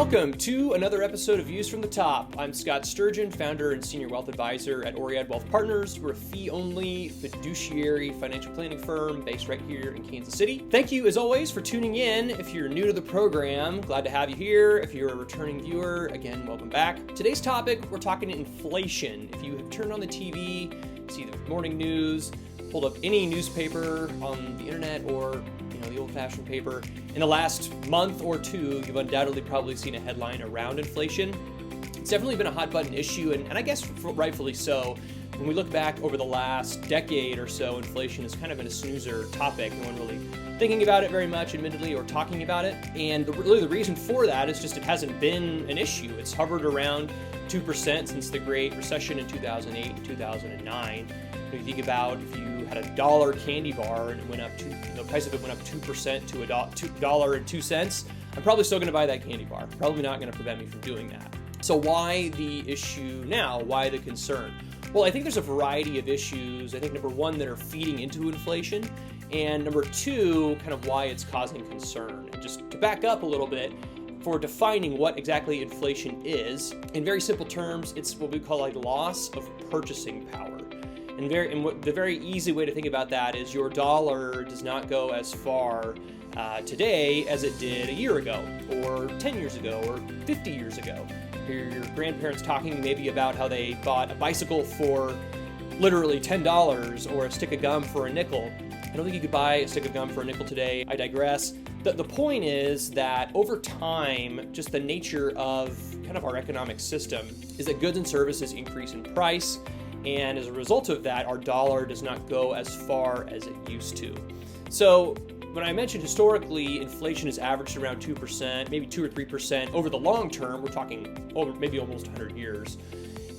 Welcome to another episode of Views from the Top. I'm Scott Sturgeon, founder and senior wealth advisor at Oread Wealth Partners. We're a fee-only fiduciary financial planning firm based right here in Kansas City. Thank you, as always, for tuning in. If you're new to the program, glad to have you here. If you're a returning viewer, again, welcome back. Today's topic, we're talking inflation. If you have turned on the TV, see the morning news, pulled up any newspaper on the internet or the old-fashioned paper, in the last month or two, you've undoubtedly probably seen a headline around inflation. It's definitely been a hot-button issue, and I guess rightfully so. When we look back over the last decade or so, inflation has kind of been a snoozer topic. No one really thinking about it very much, admittedly, or talking about it. And really the reason for that is just it hasn't been an issue. It's hovered around 2% since the Great Recession in 2008 and 2009. If you think about if you had a dollar candy bar and it went up the price of it went up 2% to $1.02, I'm probably still going to buy that candy bar. Probably not going to prevent me from doing that. So why the issue now? Why the concern? Well, I think there's a variety of issues. I think number one, that are feeding into inflation, and number two, kind of why it's causing concern. And just to back up a little bit, for defining what exactly inflation is, in very simple terms, it's what we call a loss of purchasing power. And the very easy way to think about that is your dollar does not go as far today as it did a year ago, or 10 years ago, or 50 years ago. Hear your grandparents talking maybe about how they bought a bicycle for literally $10 or a stick of gum for a nickel. I don't think you could buy a stick of gum for a nickel today. I digress. The point is that over time, just the nature of kind of our economic system is that goods and services increase in price. And as a result of that, our dollar does not go as far as it used to. So when I mentioned historically, inflation has averaged around 2%, maybe 2 or 3% over the long term. We're talking over maybe almost 100 years.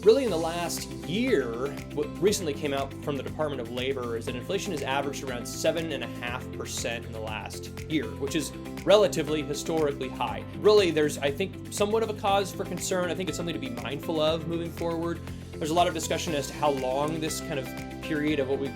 Really in the last year, what recently came out from the Department of Labor is that inflation has averaged around 7.5% in the last year, which is relatively historically high. Really, there's, I think, somewhat of a cause for concern. I think it's something to be mindful of moving forward. There's a lot of discussion as to how long this kind of period of what we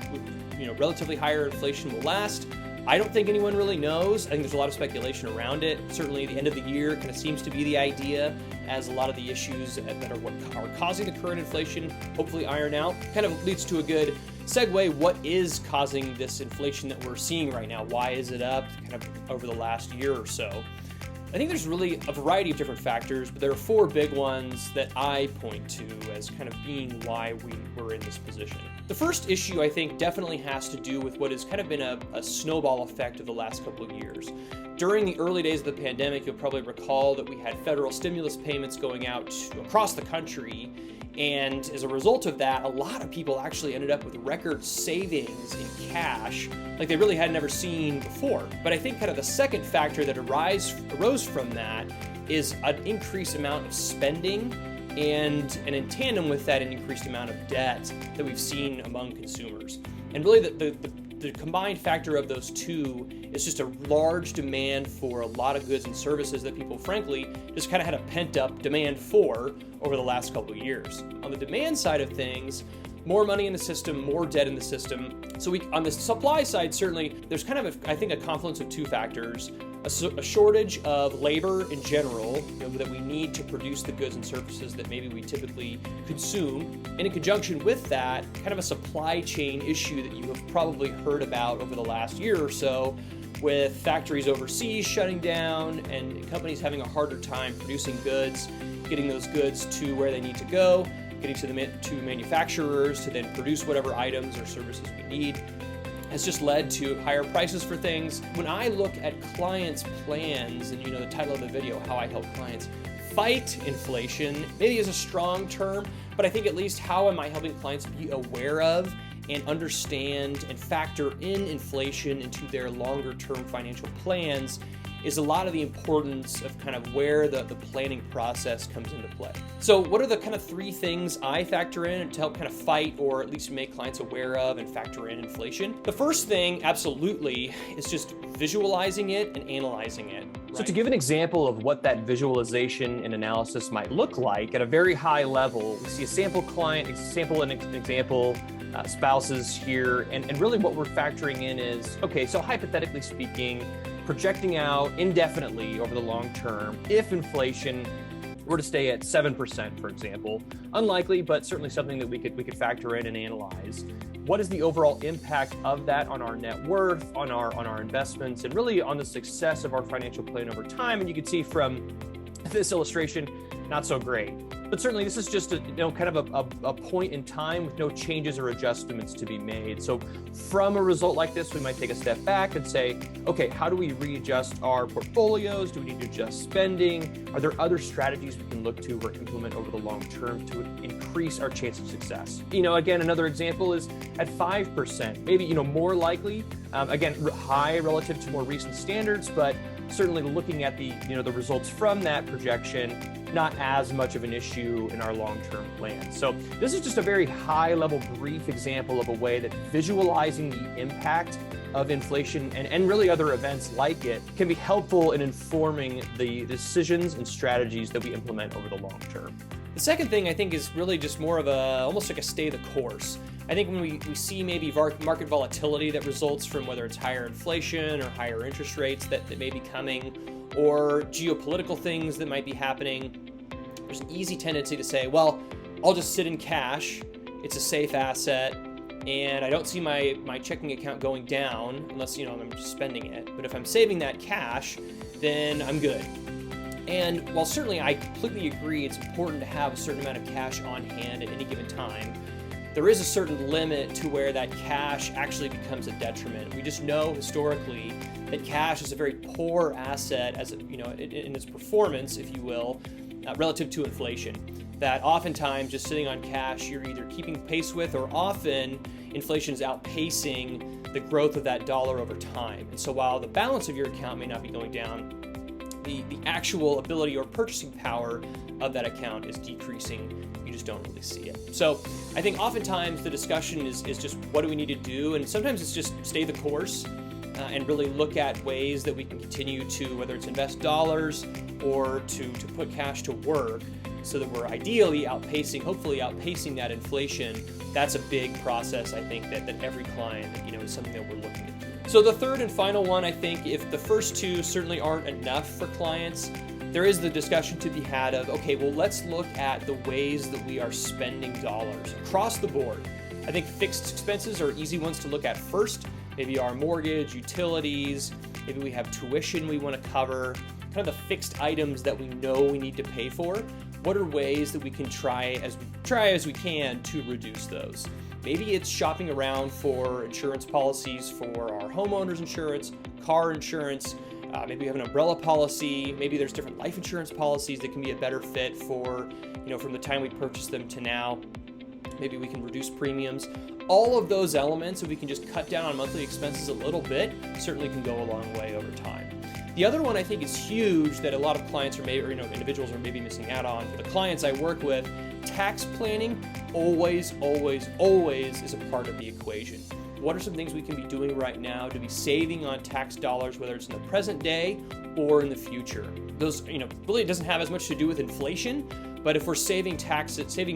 relatively higher inflation will last. I don't think anyone really knows. I think there's a lot of speculation around it. Certainly the end of the year kind of seems to be the idea, as a lot of the issues that are what are causing the current inflation hopefully iron out. Kind of leads to a good segue. What is causing this inflation that we're seeing right now? Why is it up kind of over the last year or so? I think there's really a variety of different factors, but there are four big ones that I point to as kind of being why we were in this position. The first issue, I think, definitely has to do with what has kind of been a snowball effect of the last couple of years. During the early days of the pandemic, you'll probably recall that we had federal stimulus payments going out across the country. And as a result of that, a lot of people actually ended up with record savings in cash like they really had never seen before. But I think kind of the second factor that arose from that is an increased amount of spending and in tandem with that, an increased amount of debt that we've seen among consumers. And really the combined factor of those two is just a large demand for a lot of goods and services that people, frankly, just kind of had a pent-up demand for over the last couple of years. On the demand side of things, more money in the system, more debt in the system. So on the supply side, certainly, there's kind of, I think, a confluence of two factors. A shortage of labor in general, that we need to produce the goods and services that maybe we typically consume. And in conjunction with that, kind of a supply chain issue that you have probably heard about over the last year or so, with factories overseas shutting down and companies having a harder time producing goods, getting those goods to where they need to go, getting to manufacturers to then produce whatever items or services we need, has just led to higher prices for things. When I look at clients' plans, and the title of the video, How I Help Clients Fight Inflation, maybe is a strong term, but I think at least how am I helping clients be aware of and understand and factor in inflation into their longer term financial plans is a lot of the importance of kind of where the planning process comes into play. So what are the kind of three things I factor in to help kind of fight or at least make clients aware of and factor in inflation? The first thing, absolutely, is just visualizing it and analyzing it. Right? So to give an example of what that visualization and analysis might look like at a very high level, we see a sample client, an example, spouses here, and really what we're factoring in is, okay, so hypothetically speaking, projecting out indefinitely over the long term, if inflation were to stay at 7%, for example, unlikely, but certainly something that we could factor in and analyze. What is the overall impact of that on our net worth, on our investments, and really on the success of our financial plan over time? And you can see from this illustration, not so great. But certainly this is just kind of a point in time with no changes or adjustments to be made. So from a result like this, we might take a step back and say, okay, how do we readjust our portfolios? Do we need to adjust spending? Are there other strategies we can look to or implement over the long term to increase our chance of success? Again, another example is at 5%, maybe, more likely, again, high relative to more recent standards, but certainly looking at the results from that projection, not as much of an issue in our long-term plan. So this is just a very high-level, brief example of a way that visualizing the impact of inflation and really other events like it can be helpful in informing the decisions and strategies that we implement over the long term. The second thing I think is really just more of almost like a stay the course. I think when we see maybe market volatility that results from whether it's higher inflation or higher interest rates that may be coming, or geopolitical things that might be happening, there's an easy tendency to say, well, I'll just sit in cash, it's a safe asset, and I don't see my checking account going down unless I'm just spending it. But if I'm saving that cash, then I'm good. And while certainly I completely agree it's important to have a certain amount of cash on hand at any given time, there is a certain limit to where that cash actually becomes a detriment. We just know historically that cash is a very poor asset in its performance, if you will, relative to inflation. That oftentimes just sitting on cash, you're either keeping pace with, or often inflation is outpacing the growth of that dollar over time. And so while the balance of your account may not be going down, the actual ability or purchasing power of that account is decreasing. You just don't really see it. So I think oftentimes the discussion is just what do we need to do? And sometimes it's just stay the course and really look at ways that we can continue to, whether it's invest dollars or to put cash to work, so that we're ideally hopefully outpacing that inflation. That's a big process, I think, that every client, is something that we're looking at doing. So the third and final one, I think, if the first two certainly aren't enough for clients, there is the discussion to be had of, okay, well, let's look at the ways that we are spending dollars across the board. I think fixed expenses are easy ones to look at first. Maybe our mortgage, utilities, maybe we have tuition we want to cover, kind of the fixed items that we know we need to pay for. What are ways that we can try as we can to reduce those? Maybe it's shopping around for insurance policies for our homeowners insurance, car insurance. Maybe we have an umbrella policy. Maybe there's different life insurance policies that can be a better fit for, from the time we purchase them to now. Maybe we can reduce premiums. All of those elements, if we can just cut down on monthly expenses a little bit, certainly can go a long way over time. The other one I think is huge that a lot of clients individuals are maybe missing out on. For the clients I work with, tax planning always is a part of the equation. What are some things we can be doing right now to be saving on tax dollars, whether it's in the present day or in the future? Those, really doesn't have as much to do with inflation, but if we're saving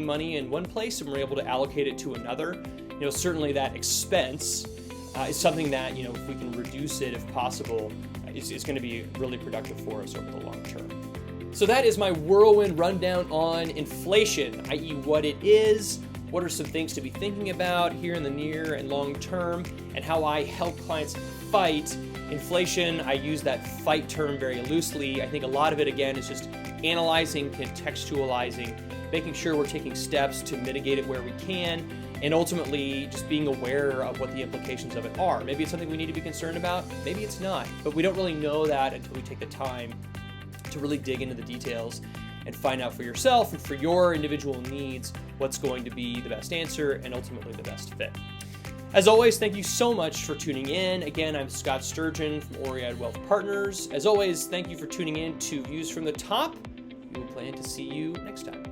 money in one place and we're able to allocate it to another, certainly that expense is something that, if we can reduce it if possible, is going to be really productive for us over the long term. So that is my whirlwind rundown on inflation, i.e. what it is, what are some things to be thinking about here in the near and long term, and how I help clients fight inflation. I use that fight term very loosely. I think a lot of it, again, is just analyzing, contextualizing, making sure we're taking steps to mitigate it where we can, and ultimately just being aware of what the implications of it are. Maybe it's something we need to be concerned about, maybe it's not, but we don't really know that until we take the time to really dig into the details and find out for yourself and for your individual needs what's going to be the best answer and ultimately the best fit. As always, thank you so much for tuning in. Again, I'm Scott Sturgeon from Oread Wealth Partners. As always, thank you for tuning in to Views from the Top. We will plan to see you next time.